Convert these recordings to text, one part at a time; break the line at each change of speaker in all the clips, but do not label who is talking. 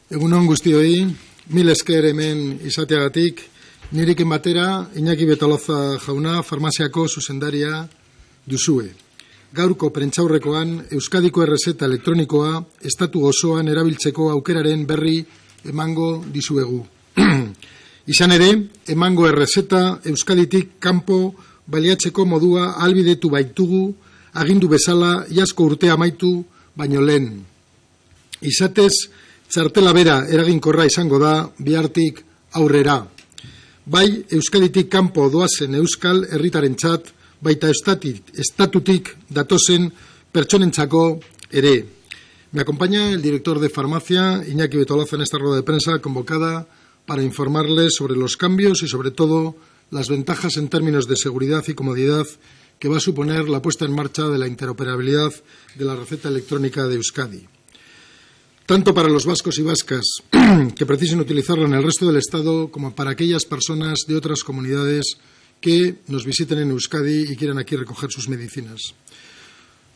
Egunon guztioi, mil esker hemen izateagatik, nirekin batera Iñaki Betoloza jauna farmaziako zuzendaria duzue. Gaurko prentsaurrekoan Euskadiko errezeta elektronikoa estatu osoan erabiltzeko aukeraren berri emango dizuegu. Izan ere, emango errezeta Euskaditik kanpo baliatzeko modua ahalbidetu baitugu, agindu bezala iazko urtea amaitu baino lehen. Izatez, txartela bera eraginkorra izango da bihartik aurrera. Bai Euskaditik kanpo doazen euskal herritarentzat, baita estatutik datozen pertsonentzako ere. Me acompaña el director de farmacia, Iñaki Betoloza, en esta rueda de prensa convocada para informarles sobre los cambios y sobre todo las ventajas en términos de seguridad y comodidad que va a suponer la puesta en marcha de la interoperabilidad de la receta electrónica de Euskadi. Tanto para los vascos y vascas que precisen utilizarla en el resto del Estado como para aquellas personas de otras comunidades que nos visiten en Euskadi y quieran aquí recoger sus medicinas.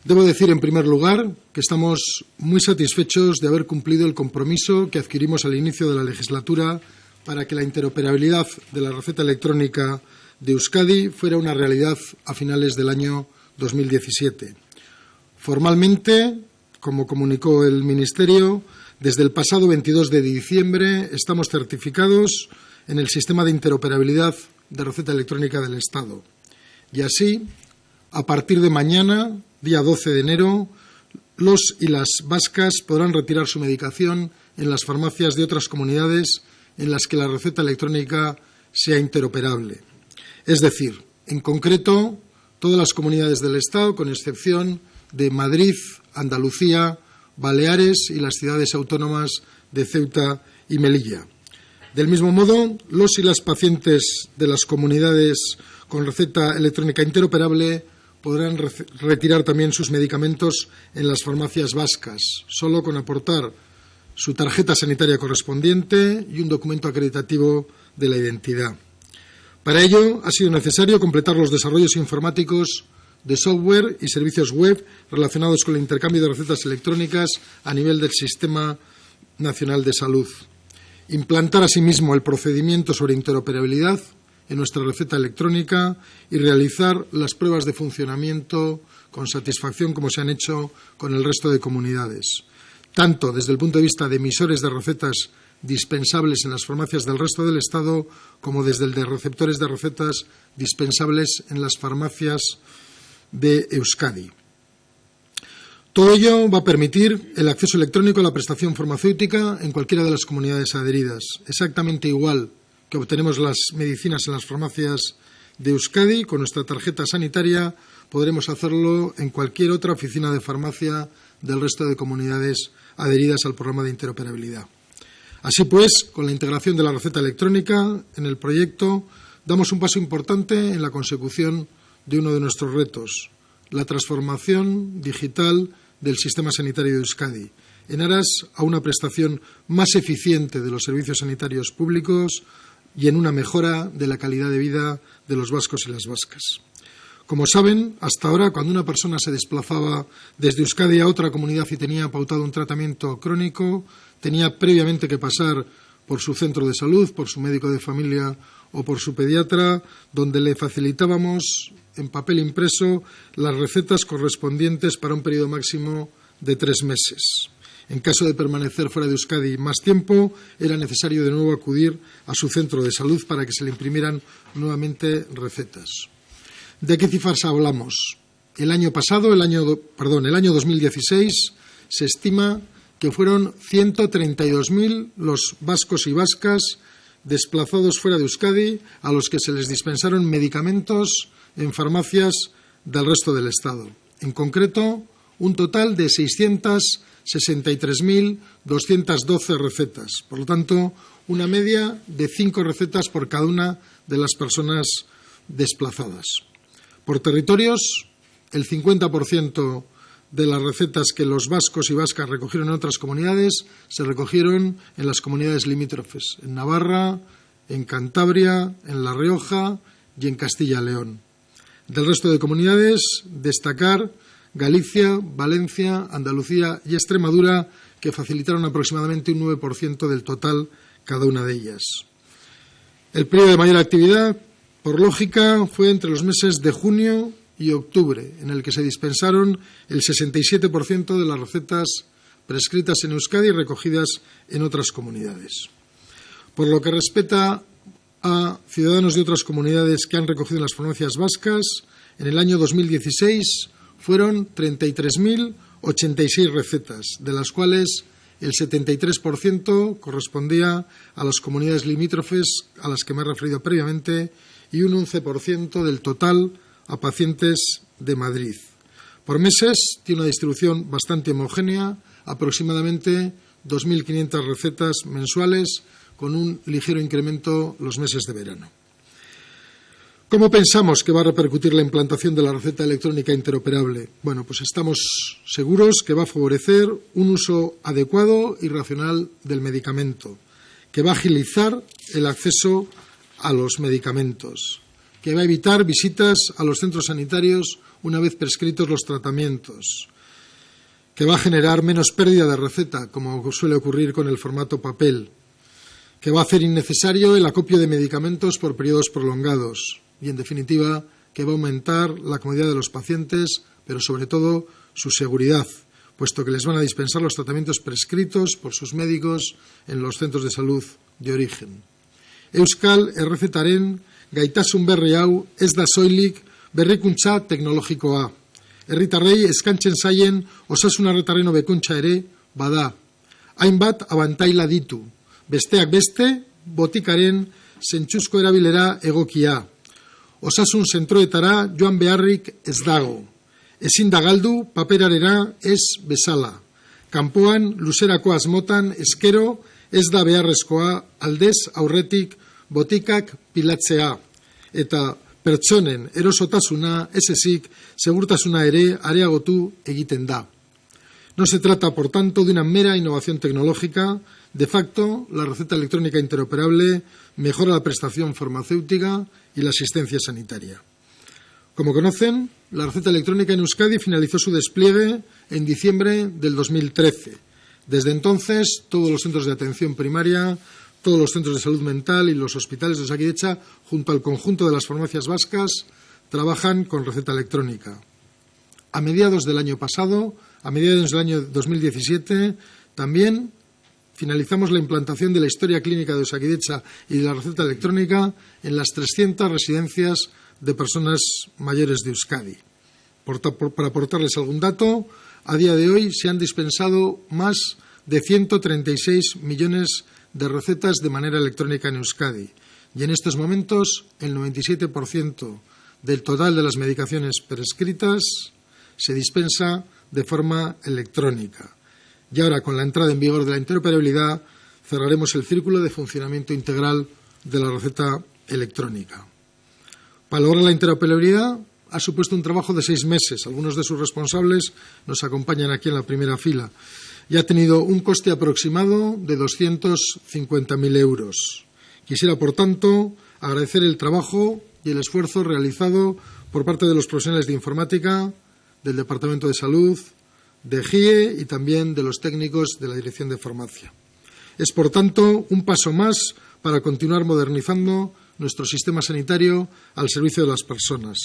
Debo decir, en primer lugar, que estamos muy satisfechos de haber cumplido el compromiso que adquirimos al inicio de la legislatura para que la interoperabilidad de la receta electrónica de Euskadi fuera una realidad a finales del año 2017. Formalmente, como comunicó el Ministerio, desde el pasado 22 de diciembre estamos certificados en el sistema de interoperabilidad de receta electrónica del Estado. Y así, a partir de mañana, día 12 de enero, los y las vascas podrán retirar su medicación en las farmacias de otras comunidades en las que la receta electrónica sea interoperable. Es decir, en concreto, todas las comunidades del Estado, con excepción de Madrid, Andalucía, Baleares y las ciudades autónomas de Ceuta y Melilla. Del mismo modo, los y las pacientes de las comunidades con receta electrónica interoperable podrán retirar también sus medicamentos en las farmacias vascas, solo con aportar su tarjeta sanitaria correspondiente y un documento acreditativo de la identidad. Para ello, ha sido necesario completar los desarrollos informáticos de software y servicios web relacionados con el intercambio de recetas electrónicas a nivel del Sistema Nacional de Salud. Implantar asimismo el procedimiento sobre interoperabilidad en nuestra receta electrónica y realizar las pruebas de funcionamiento con satisfacción como se han hecho con el resto de comunidades, tanto desde el punto de vista de emisores de recetas dispensables en las farmacias del resto del Estado como desde el de receptores de recetas dispensables en las farmacias de Euskadi. Todo ello va a permitir el acceso electrónico a la prestación farmacéutica en cualquiera de las comunidades adheridas, exactamente igual que obtenemos las medicinas en las farmacias de Euskadi. Con nuestra tarjeta sanitaria podremos hacerlo en cualquier otra oficina de farmacia del resto de comunidades adheridas al programa de interoperabilidad. Así pues, con la integración de la receta electrónica en el proyecto, damos un paso importante en la consecución de uno de nuestros retos, la transformación digital del sistema sanitario de Euskadi, en aras a una prestación más eficiente de los servicios sanitarios públicos y en una mejora de la calidad de vida de los vascos y las vascas. Como saben, hasta ahora, cuando una persona se desplazaba desde Euskadi a otra comunidad y tenía pautado un tratamiento crónico, tenía previamente que pasar por su centro de salud, por su médico de familia o por su pediatra, donde le facilitábamos en papel impreso las recetas correspondientes para un periodo máximo de 3 meses. En caso de permanecer fuera de Euskadi más tiempo, era necesario de nuevo acudir a su centro de salud para que se le imprimieran nuevamente recetas. ¿De qué cifras hablamos? El año 2016, se estima que fueron 132.000 los vascos y vascas desplazados fuera de Euskadi a los que se les dispensaron medicamentos en farmacias del resto del Estado. En concreto, un total de 663.212 recetas. Por lo tanto, una media de 5 recetas por cada una de las personas desplazadas. Por territorios, el 50% de las recetas que los vascos y vascas recogieron en otras comunidades se recogieron en las comunidades limítrofes, en Navarra, en Cantabria, en La Rioja y en Castilla y León. Del resto de comunidades, destacar Galicia, Valencia, Andalucía y Extremadura, que facilitaron aproximadamente un 9% del total cada una de ellas. El periodo de mayor actividad, por lógica, fue entre los meses de junio y octubre, en el que se dispensaron el 67% de las recetas prescritas en Euskadi y recogidas en otras comunidades. Por lo que respecta a ciudadanos de otras comunidades que han recogido en las farmacias vascas, en el año 2016 fueron 33.086 recetas, de las cuales el 73% correspondía a las comunidades limítrofes a las que me he referido previamente y un 11% del total a pacientes de Madrid. Por meses tiene una distribución bastante homogénea, aproximadamente 2.500 recetas mensuales, con un ligero incremento los meses de verano. ¿Cómo pensamos que va a repercutir la implantación de la receta electrónica interoperable? Bueno, pues estamos seguros que va a favorecer un uso adecuado y racional del medicamento, que va a agilizar el acceso a los medicamentos, que va a evitar visitas a los centros sanitarios una vez prescritos los tratamientos, que va a generar menos pérdida de receta, como suele ocurrir con el formato papel, que va a hacer innecesario el acopio de medicamentos por periodos prolongados y, en definitiva, que va a aumentar la comodidad de los pacientes, pero sobre todo su seguridad, puesto que les van a dispensar los tratamientos prescritos por sus médicos en los centros de salud de origen. Euskal errezetaren gaitasun berri hau ez da soilik berrikuntza teknologikoa. Herritarrei eskaintzen zaien osasun arretaren hobekuntza ere bada. Hainbat abantaila ditu. Besteak beste, botikaren zentzuzko erabilera egokia. Osasun zentroetara joan beharrik ez dago. Ezin da galdu paperarera ez bezala. Kanpoan luzerako asmotan eskero ez da beharrezkoa aldez aurretik botikak pilatzea. Eta pertsonen erosotasuna ez ezik segurtasuna ere areagotu egiten da. No se trata, por tanto, de una mera innovación tecnológica. De facto, la receta electrónica interoperable mejora la prestación farmacéutica y la asistencia sanitaria. Como conocen, la receta electrónica en Euskadi finalizó su despliegue en diciembre del 2013. Desde entonces, todos los centros de atención primaria, todos los centros de salud mental y los hospitales de Osakidetza, junto al conjunto de las farmacias vascas, trabajan con receta electrónica. A mediados del año pasado, a mediados del año 2017, también finalizamos la implantación de la historia clínica de Osakidetza y de la receta electrónica en las 300 residencias de personas mayores de Euskadi. Para aportarles algún dato, a día de hoy se han dispensado más de 136 millones de recetas de manera electrónica en Euskadi y en estos momentos el 97% del total de las medicaciones prescritas se dispensa de forma electrónica. Y ahora, con la entrada en vigor de la interoperabilidad, cerraremos el círculo de funcionamiento integral de la receta electrónica. Para lograr la interoperabilidad ha supuesto un trabajo de 6 meses. Algunos de sus responsables nos acompañan aquí en la primera fila. Y ha tenido un coste aproximado de 250.000 euros. Quisiera, por tanto, agradecer el trabajo y el esfuerzo realizado por parte de los profesionales de informática, del Departamento de Salud, de GIE y también de los técnicos de la Dirección de Farmacia. Es, por tanto, un paso más para continuar modernizando nuestro sistema sanitario al servicio de las personas.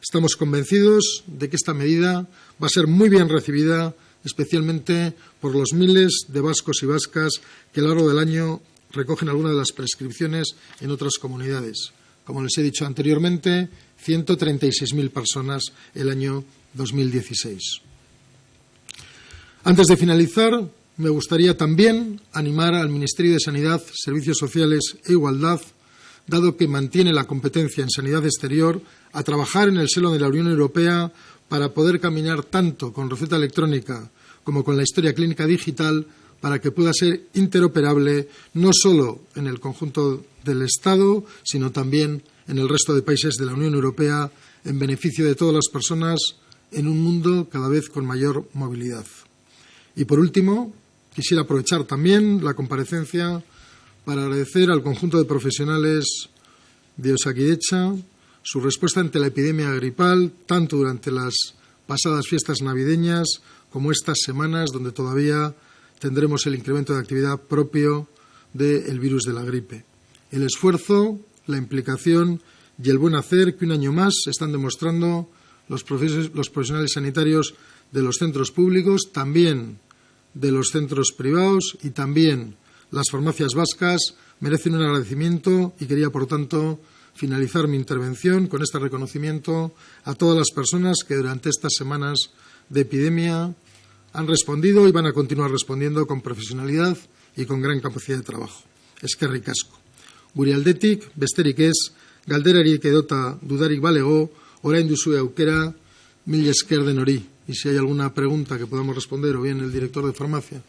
Estamos convencidos de que esta medida va a ser muy bien recibida, especialmente por los miles de vascos y vascas que a lo largo del año recogen alguna de las prescripciones en otras comunidades. Como les he dicho anteriormente, 136.000 personas el año 2016. Antes de finalizar, me gustaría también animar al Ministerio de Sanidad, Servicios Sociales e Igualdad, dado que mantiene la competencia en sanidad exterior, a trabajar en el seno de la Unión Europea para poder caminar tanto con receta electrónica como con la historia clínica digital para que pueda ser interoperable no solo en el conjunto del Estado, sino también en el resto de países de la Unión Europea, en beneficio de todas las personas en un mundo cada vez con mayor movilidad. Y, por último, quisiera aprovechar también la comparecencia para agradecer al conjunto de profesionales de Osakidetza su respuesta ante la epidemia gripal, tanto durante las pasadas fiestas navideñas como estas semanas donde todavía tendremos el incremento de actividad propio del virus de la gripe. El esfuerzo, la implicación y el buen hacer que un año más están demostrando los profesionales sanitarios de los centros públicos, también de los centros privados y también las farmacias vascas merecen un agradecimiento y quería, por tanto, finalizar mi intervención con este reconocimiento a todas las personas que durante estas semanas de epidemia han respondido y van a continuar respondiendo con profesionalidad y con gran capacidad de trabajo. Eskerrik asko. Gure aldetik, besterik ez, galderarik edota dudarik balego, orain duzue aukera, mil esker denori. Y si hay alguna pregunta que podamos responder, o bien el director de farmacia,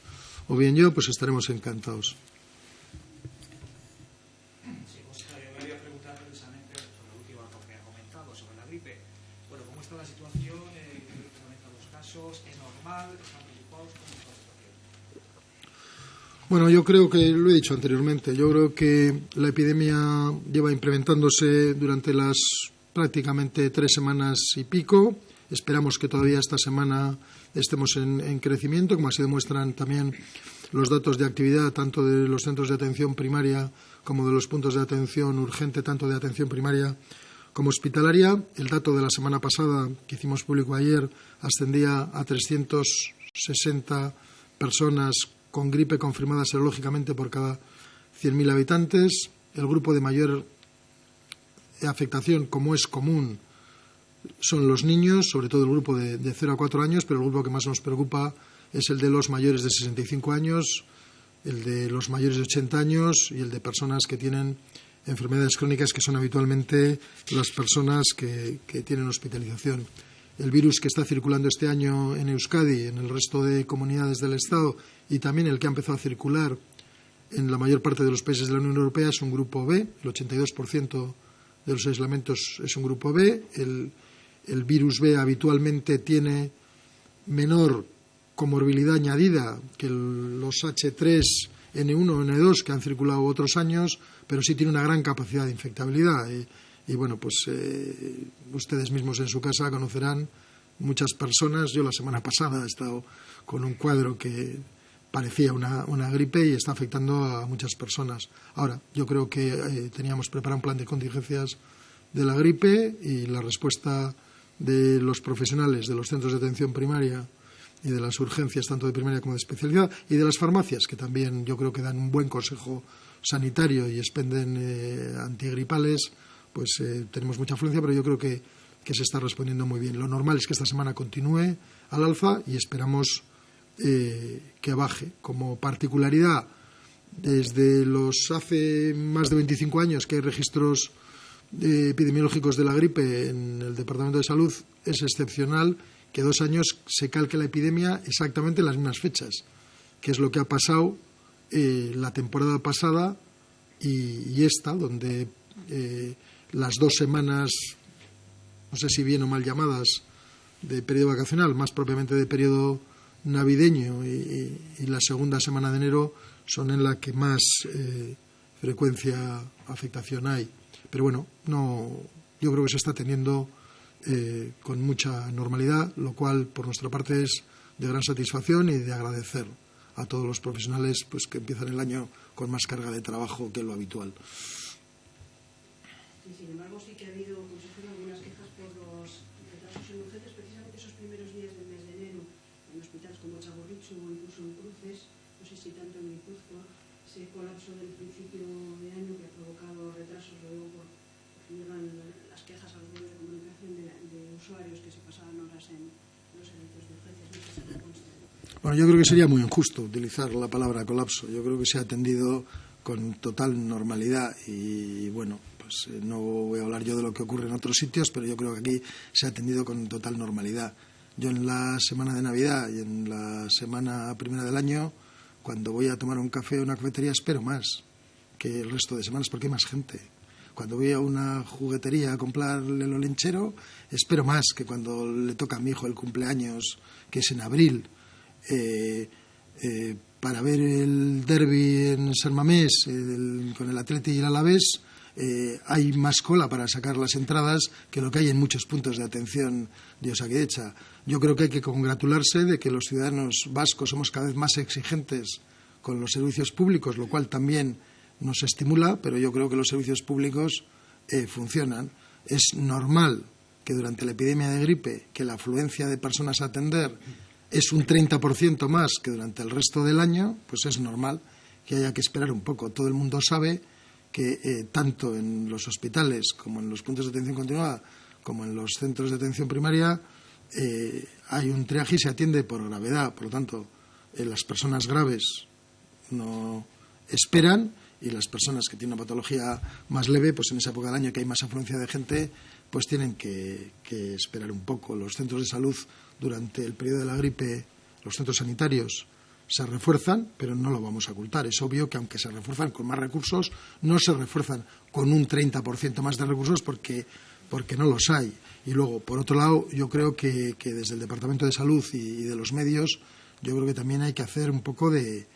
o bien yo, pues estaremos encantados. Bueno, yo creo que lo he dicho anteriormente. Yo creo que la epidemia lleva implementándose durante las prácticamente 3 semanas y pico. Esperamos que todavía esta semana estemos en crecimiento, como así demuestran también los datos de actividad tanto de los centros de atención primaria como de los puntos de atención urgente, tanto de atención primaria como hospitalaria. El dato de la semana pasada, que hicimos público ayer, ascendía a 360 personas con gripe confirmada serológicamente por cada 100.000 habitantes. El grupo de mayor afectación, como es común, son los niños, sobre todo el grupo de 0 a 4 años, pero el grupo que más nos preocupa es el de los mayores de 65 años, el de los mayores de 80 años y el de personas que tienen enfermedades crónicas, que son habitualmente las personas que tienen hospitalización. El virus que está circulando este año en Euskadi, en el resto de comunidades del Estado y también el que ha empezado a circular en la mayor parte de los países de la Unión Europea es un grupo B. El 82% de los aislamientos es un grupo B. El virus B habitualmente tiene menor comorbilidad añadida que los H3N1 o N2 que han circulado otros años, pero sí tiene una gran capacidad de infectabilidad. Y bueno, pues ustedes mismos en su casa conocerán muchas personas. Yo la semana pasada he estado con un cuadro que parecía una gripe y está afectando a muchas personas. Ahora, yo creo que teníamos preparado un plan de contingencias de la gripe y la respuesta de los profesionales de los centros de atención primaria y de las urgencias, tanto de primaria como de especialidad, y de las farmacias, que también yo creo que dan un buen consejo sanitario y expenden antigripales, pues tenemos mucha afluencia, pero yo creo que se está respondiendo muy bien. Lo normal es que esta semana continúe al alza y esperamos que baje. Como particularidad, desde los hace más de 25 años que hay registros epidemiológicos de la gripe en el Departamento de Salud, es excepcional que 2 años se calque la epidemia exactamente en las mismas fechas, que es lo que ha pasado la temporada pasada y esta, donde las 2 semanas, no sé si bien o mal llamadas, de periodo vacacional, más propiamente de periodo navideño y la segunda semana de enero son en la que más frecuencia afectación hay. Pero bueno, yo creo que se está teniendo con mucha normalidad, lo cual por nuestra parte es de gran satisfacción y de agradecer a todos los profesionales pues que empiezan el año con más carga de trabajo que lo habitual.
Sin embargo, sí que ha habido, consejero, algunas quejas por los retrasos en urgencias, precisamente esos primeros días del mes de enero, en hospitales como Txagorritxu o incluso en Cruces, no sé si tanto en Guipúzcoa, ese colapso del principio de año que ha provocado retrasos, luego porque llegan las quejas a los medios de comunicación de usuarios que se pasaban horas en los servicios de urgencias. No sé si me consta.
Bueno, yo creo que sería muy injusto utilizar la palabra colapso. Yo creo que se ha atendido con total normalidad y bueno, pues no voy a hablar yo de lo que ocurre en otros sitios, pero yo creo que aquí se ha atendido con total normalidad. Yo en la semana de Navidad y en la semana primera del año, cuando voy a tomar un café o una cafetería, espero más que el resto de semanas porque hay más gente. Cuando voy a una juguetería a comprarle lo lenchero, espero más que cuando le toca a mi hijo el cumpleaños, que es en abril, para ver el derbi en San Mamés con el Atleti y el Alavés. hay más cola para sacar las entradas que lo que hay en muchos puntos de atención de Osakidetza. Yo creo que hay que congratularse de que los ciudadanos vascos somos cada vez más exigentes con los servicios públicos, lo cual también nos estimula, pero yo creo que los servicios públicos funcionan. Es normal que durante la epidemia de gripe, que la afluencia de personas a atender es un 30% más que durante el resto del año, pues es normal que haya que esperar un poco. Todo el mundo sabe que tanto en los hospitales como en los puntos de atención continuada como en los centros de atención primaria hay un triaje y se atiende por gravedad. Por lo tanto, las personas graves no esperan y las personas que tienen una patología más leve, pues en esa época del año que hay más afluencia de gente, pues tienen que esperar un poco. Los centros de salud durante el periodo de la gripe, los centros sanitarios se refuerzan, pero no lo vamos a ocultar. Es obvio que aunque se refuerzan con más recursos, no se refuerzan con un 30% más de recursos porque no los hay. Y luego, por otro lado, yo creo que desde el Departamento de Salud y de los medios, yo creo que también hay que hacer un poco de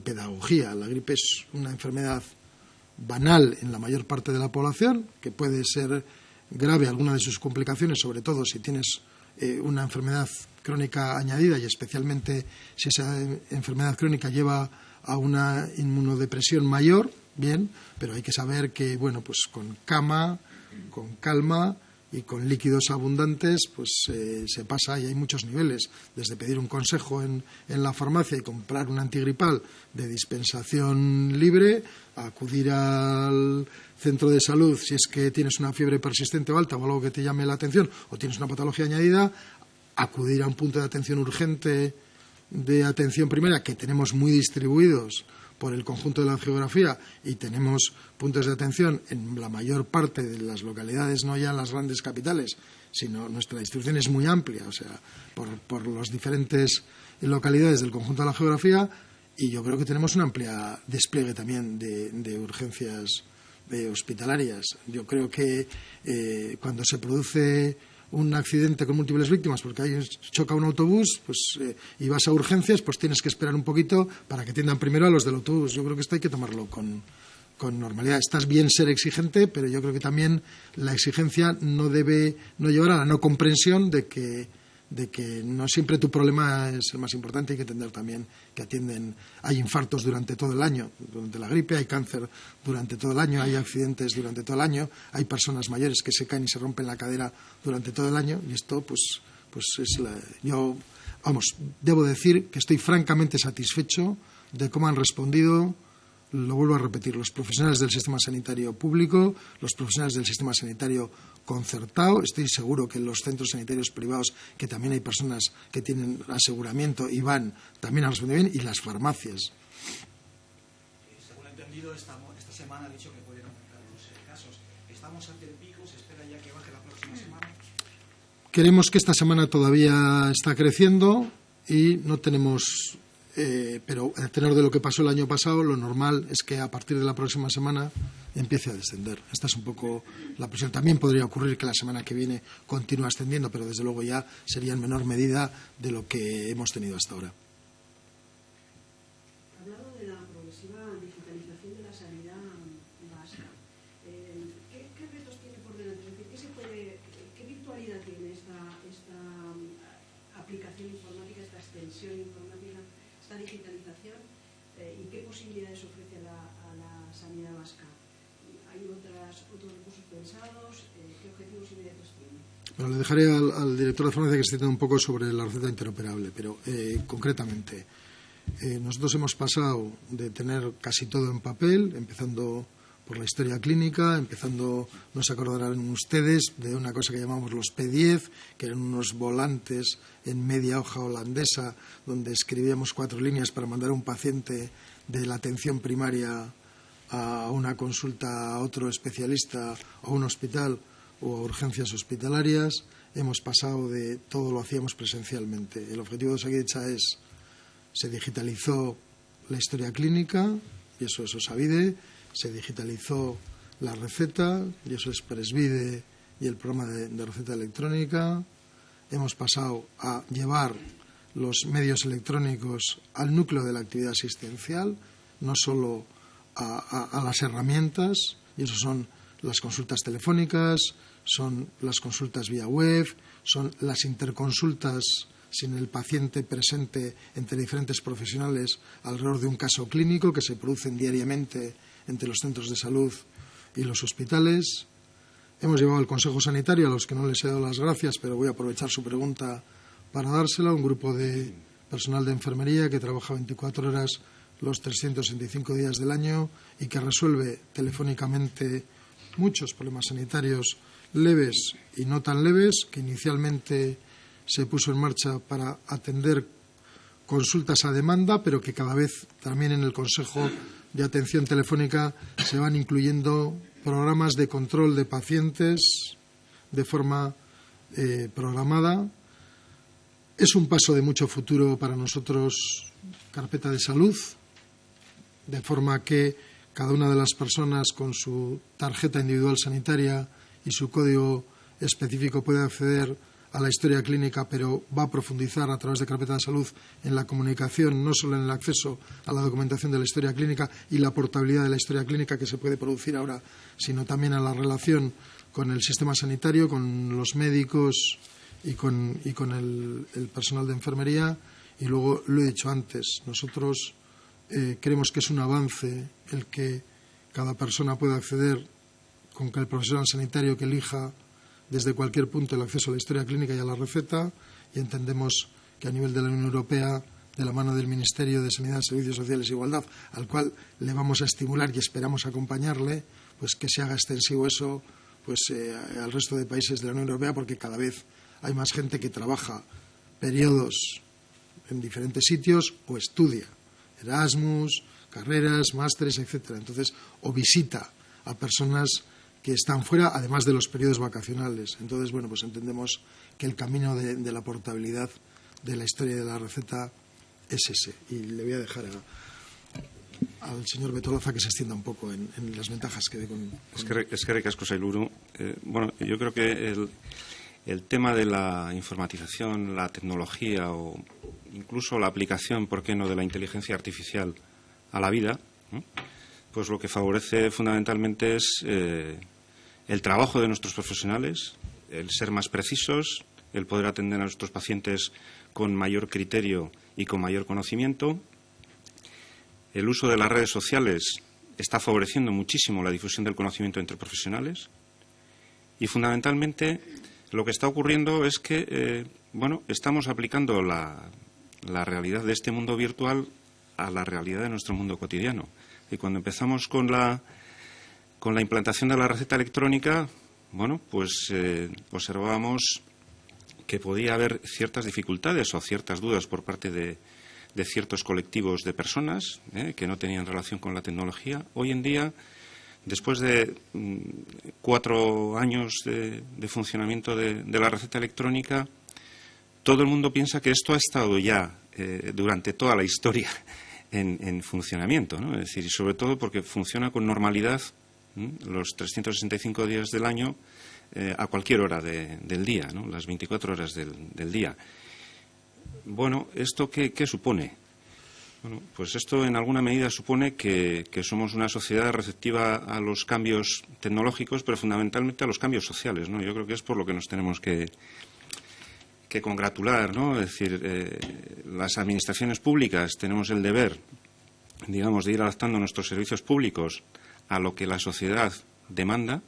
pedagogía. La gripe es una enfermedad banal en la mayor parte de la población, que puede ser grave alguna de sus complicaciones, sobre todo si tienes una enfermedad crónica añadida y especialmente si esa enfermedad crónica lleva a una inmunodepresión mayor, bien, pero hay que saber que, bueno, pues con calma y con líquidos abundantes, pues se pasa y hay muchos niveles, desde pedir un consejo en la farmacia y comprar un antigripal de dispensación libre, a acudir al centro de salud si es que tienes una fiebre persistente o alta o algo que te llame la atención o tienes una patología añadida, acudir a un punto de atención urgente de atención primaria que tenemos muy distribuidos por el conjunto de la geografía y tenemos puntos de atención en la mayor parte de las localidades, no ya en las grandes capitales, sino nuestra distribución es muy amplia, o sea, por las diferentes localidades del conjunto de la geografía, y yo creo que tenemos un amplio despliegue también de urgencias hospitalarias. Yo creo que cuando se produce un accidente con múltiples víctimas porque ahí choca un autobús, pues y vas a urgencias, pues tienes que esperar un poquito para que atiendan primero a los del autobús. Yo creo que esto hay que tomarlo con normalidad. Estás bien ser exigente, pero yo creo que también la exigencia no debe llevar a la no comprensión de que no siempre tu problema es el más importante. Hay que entender también que hay infartos durante todo el año, durante la gripe, hay cáncer durante todo el año, hay accidentes durante todo el año, hay personas mayores que se caen y se rompen la cadera durante todo el año, y esto pues es yo debo decir que estoy francamente satisfecho de cómo han respondido. Lo vuelvo a repetir, los profesionales del sistema sanitario público, los profesionales del sistema sanitario concertado. Estoy seguro que en los centros sanitarios privados, que también hay personas que tienen aseguramiento y también han respondido bien, y las farmacias.
Según he entendido, esta semana ha dicho que pueden aumentar los casos. ¿Estamos ante el pico? ¿Se espera ya que baje la próxima semana?
Queremos que esta semana todavía está creciendo y no tenemos... pero a tenor de lo que pasó el año pasado, lo normal es que a partir de la próxima semana empiece a descender. Esta es un poco la presión. También podría ocurrir que la semana que viene continúe ascendiendo, pero desde luego ya sería en menor medida de lo que hemos tenido hasta ahora.
Hablado de la progresiva digitalización de la sanidad vasca, ¿qué retos tiene por delante? Es decir, ¿qué virtualidad tiene esta aplicación informática, esta extensión informática, esta digitalización, y qué posibilidades ofrece a la sanidad vasca? ¿Hay otros recursos pensados? ¿Qué objetivos inmediatos tiene?
Bueno, le dejaré al director de farmacia que se extienda un poco sobre la receta interoperable, pero concretamente, nosotros hemos pasado de tener casi todo en papel, empezando por la historia clínica, no se acordarán ustedes de una cosa que llamamos los P10, que eran unos volantes en media hoja holandesa donde escribíamos 4 líneas para mandar a un paciente de la atención primaria a una consulta a otro especialista o a un hospital o a urgencias hospitalarias. Hemos pasado de todo lo hacíamos presencialmente. El objetivo de Osakidetza se digitalizó la historia clínica, y eso es Osavide, se digitalizó la receta, y eso es Presvide y el programa de receta electrónica. Hemos pasado a llevar los medios electrónicos al núcleo de la actividad asistencial, no solo a las herramientas, y eso son las consultas telefónicas, son las consultas vía web, son las interconsultas sin el paciente presente entre diferentes profesionales alrededor de un caso clínico que se producen diariamente entre los centros de salud y los hospitales. Hemos llevado al Consejo Sanitario, a los que no les he dado las gracias, pero voy a aprovechar su pregunta para dársela, un grupo de personal de enfermería que trabaja 24 horas los 365 días del año y que resuelve telefónicamente muchos problemas sanitarios leves y no tan leves, que inicialmente se puso en marcha para atender consultas a demanda, pero que cada vez también en el Consejo de Atención Telefónica se van incluyendo programas de control de pacientes de forma programada. Es un paso de mucho futuro para nosotros, Carpeta de Salud, de forma que cada una de las personas con su tarjeta individual sanitaria y su código específico puede acceder a la historia clínica, pero va a profundizar a través de Carpeta de Salud en la comunicación, no solo en el acceso a la documentación de la historia clínica y la portabilidad de la historia clínica que se puede producir ahora, sino también a la relación con el sistema sanitario, con los médicos y con el personal de enfermería. Y luego, lo he dicho antes, nosotros creemos que es un avance el que cada persona pueda acceder con que el profesional sanitario que elija desde cualquier punto el acceso a la historia clínica y a la receta, y entendemos que a nivel de la Unión Europea, de la mano del Ministerio de Sanidad, Servicios Sociales e Igualdad, al cual le vamos a estimular y esperamos acompañarle, pues que se haga extensivo eso al resto de países de la Unión Europea, porque cada vez hay más gente que trabaja periodos en diferentes sitios o estudia Erasmus, carreras, másteres, etcétera. Entonces, o visita a personas que están fuera, además de los periodos vacacionales. Entonces, bueno, pues entendemos que el camino de la portabilidad de la historia de la receta es ese. Y le voy a dejar al señor Betolaza que se extienda un poco en las ventajas que ve con...
Es que ricasco, Sailburu. Bueno, yo creo que el tema de la informatización, la tecnología o incluso la aplicación, ¿por qué no?, de la inteligencia artificial a la vida, ¿no?, pues lo que favorece fundamentalmente es el trabajo de nuestros profesionales, el ser más precisos, el poder atender a nuestros pacientes con mayor criterio y con mayor conocimiento. El uso de las redes sociales está favoreciendo muchísimo la difusión del conocimiento entre profesionales y fundamentalmente lo que está ocurriendo es que estamos aplicando la realidad de este mundo virtual a la realidad de nuestro mundo cotidiano. Y cuando empezamos con la implantación de la receta electrónica, observábamos que podía haber ciertas dificultades o ciertas dudas por parte de ciertos colectivos de personas que no tenían relación con la tecnología. Hoy en día, después de 4 años de funcionamiento de la receta electrónica, todo el mundo piensa que esto ha estado ya durante toda la historia en funcionamiento, ¿no? Es decir, y sobre todo porque funciona con normalidad los 365 días del año a cualquier hora del día, ¿no?, las 24 horas del día. Bueno, ¿esto qué supone? Bueno, pues esto en alguna medida supone que somos una sociedad receptiva a los cambios tecnológicos, pero fundamentalmente a los cambios sociales, ¿no? Yo creo que es por lo que nos tenemos que congratular, ¿no? Es decir, las administraciones públicas tenemos el deber, digamos, de ir adaptando nuestros servicios públicos a lo que la sociedad demanda,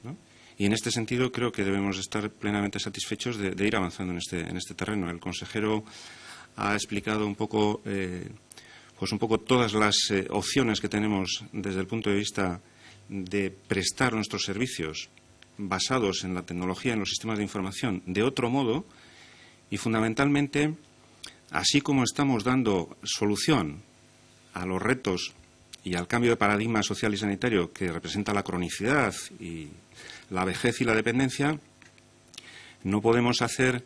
¿no? Y en este sentido creo que debemos estar plenamente satisfechos de ir avanzando en este terreno. El consejero ha explicado un poco todas las opciones que tenemos desde el punto de vista de prestar nuestros servicios basados en la tecnología, en los sistemas de información, de otro modo, y fundamentalmente, así como estamos dando solución a los retos y al cambio de paradigma social y sanitario que representa la cronicidad y la vejez y la dependencia, no podemos hacer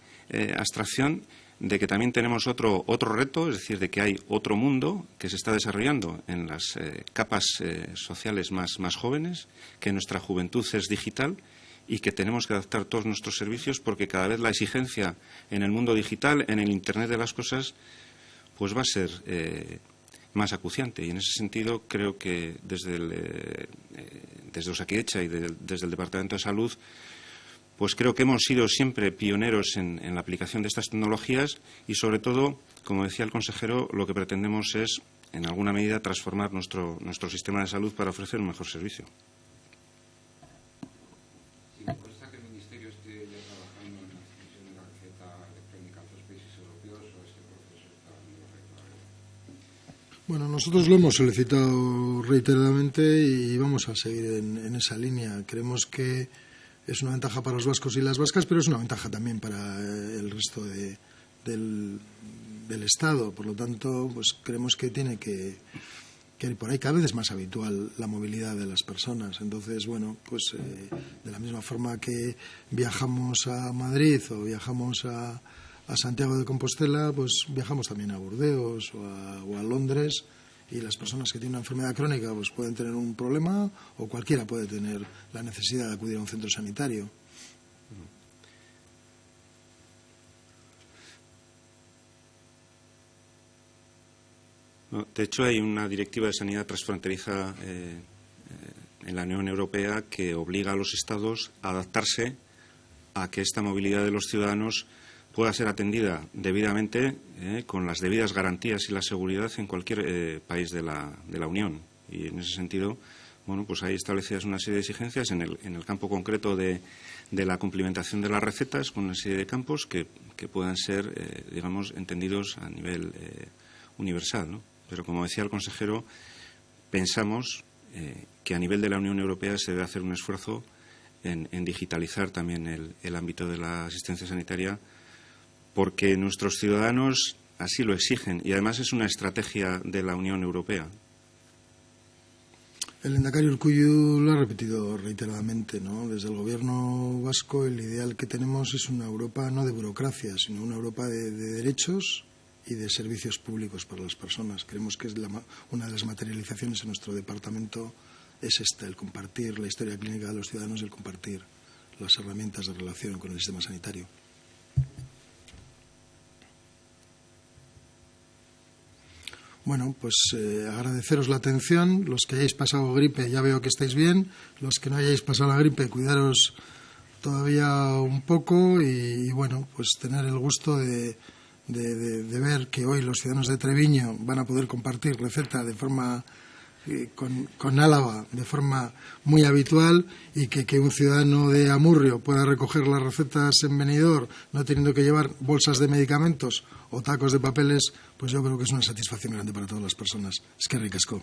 abstracción de que también tenemos otro reto, es decir, de que hay otro mundo que se está desarrollando en las capas sociales más jóvenes, que nuestra juventud es digital y que tenemos que adaptar todos nuestros servicios porque cada vez la exigencia en el mundo digital, en el Internet de las cosas, pues va a ser desde Osakidetza y desde el Departamento de Salud, pues creo que hemos sido siempre pioneros en la aplicación de estas tecnologías y, sobre todo, como decía el consejero, lo que pretendemos es, en alguna medida, transformar nuestro sistema de salud para ofrecer un mejor servicio.
Sí, me consta que el Ministerio esté ya trabajando en la extensión de la receta electrónica a otros países europeos, o este proceso está en todavía.
Bueno, nosotros lo hemos solicitado reiteradamente y vamos a seguir en esa línea. Creemos que es una ventaja para los vascos y las vascas, pero es una ventaja también para el resto del Estado. Por lo tanto, pues creemos que tiene que ir por ahí. Cada vez es más habitual la movilidad de las personas. Entonces, bueno, pues de la misma forma que viajamos a Madrid o viajamos a Santiago de Compostela, pues viajamos también a Burdeos o a Londres. Y las personas que tienen una enfermedad crónica pues pueden tener un problema, o cualquiera puede tener la necesidad de acudir a un centro sanitario.
De hecho, hay una directiva de sanidad transfronteriza en la Unión Europea que obliga a los Estados a adaptarse a que esta movilidad de los ciudadanos pueda ser atendida debidamente con las debidas garantías y la seguridad en cualquier país de la Unión. Y en ese sentido, bueno, pues hay establecidas una serie de exigencias en el campo concreto de la cumplimentación de las recetas, con una serie de campos que puedan ser, digamos, entendidos a nivel universal, ¿no? Pero, como decía el consejero, pensamos que a nivel de la Unión Europea se debe hacer un esfuerzo en digitalizar también el ámbito de la asistencia sanitaria, porque nuestros ciudadanos así lo exigen y además es una estrategia de la Unión Europea.
El lehendakari Urkullu lo ha repetido reiteradamente, ¿no? Desde el gobierno vasco el ideal que tenemos es una Europa no de burocracia, sino una Europa de derechos y de servicios públicos para las personas. Creemos que es una de las materializaciones en nuestro departamento es esta, el compartir la historia clínica de los ciudadanos y el compartir las herramientas de relación con el sistema sanitario. Bueno, pues agradeceros la atención. Los que hayáis pasado gripe ya veo que estáis bien. Los que no hayáis pasado la gripe, cuidaros todavía un poco y bueno, pues tener el gusto de ver que hoy los ciudadanos de Treviño van a poder compartir receta de forma con Álava de forma muy habitual y que un ciudadano de Amurrio pueda recoger las recetas en Benidorm no teniendo que llevar bolsas de medicamentos o tacos de papeles, pues yo creo que es una satisfacción grande para todas las personas. Eskerrik asko.